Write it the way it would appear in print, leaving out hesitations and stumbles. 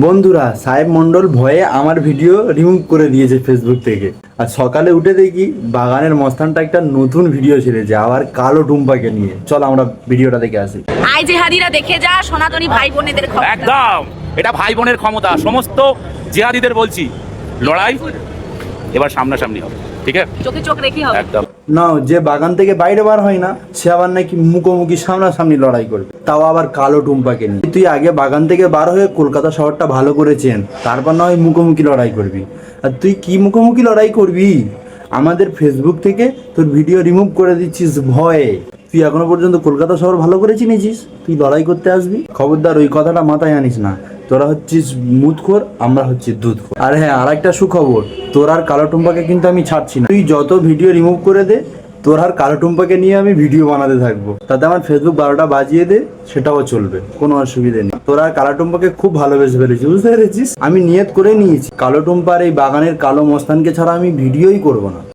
বন্ধুরা, সাহেব মন্ডল ভয়ে আমার ভিডিও রিমুভ করে দিয়েছে ফেসবুক থেকে। আর সকালে উঠে দেখি বাগানের মস্তানটা একটা নতুন ভিডিও ছেড়েছে, আবার কালো টুম্পাকে নিয়ে। চল আমরা ভিডিওটা দেখে আসি। আই জেহাদিরা দেখে যা সনাতনী ভাই বোনেদের ক্ষমতা। একদম, এটা ভাই বোনের ক্ষমতা। সমস্ত জেহাদিদের বলছি, লড়াই এবার সামনাসামনি হবে, ঠিক আছে? চোখে চোখ রেখে হবে। একদম। না, যে বাগান থেকে বাইরে বার হয় না সে আবার নাকি মুখোমুখি সামনাসামনি লড়াই করবে, তাও আবার কালো টুম্পাকে নিয়ে। তুই আগে বাগান থেকে বার হয়ে কলকাতা শহরটা ভালো করে চেন, তারপর না হয় মুখোমুখি লড়াই করবি। আর তুই কি মুখোমুখি লড়াই করবি? আমাদের ফেসবুক থেকে তোর ভিডিও রিমুভ করে দিচ্ছিস ভয়ে। তুই এখনো পর্যন্ত কলকাতা শহর ভালো করে চিনেছিস, তুই লড়াই করতে আসবি? খবরদার ওই কথাটা মাথায় আনিস না। তোরা হচ্ছিস মুদখোর, আমরা হচ্ছি দুধখোর। আর হ্যাঁ, আর একটা সুখবর, তোর আর কালো টুম্পাকে কিন্তু আমি ছাড়ছি না। তুই যত ভিডিও রিমুভ করে দে, তোর আর কালো টুম্পাকে নিয়ে আমি ভিডিও বানাতে থাকবো। তাতে আমার ফেসবুক 12টা বাজিয়ে দে, সেটাও চলবে, কোনো অসুবিধা নেই। তোর আর কালো টুম্পাকে খুব ভালোবেসে ফেলেছি, বুঝতে পেরেছিস? আমি নিয়ত করে নিয়েছি, কালো টুম্পার এই বাগানের কালো মস্তানকে ছাড়া আমি ভিডিওই করবো না।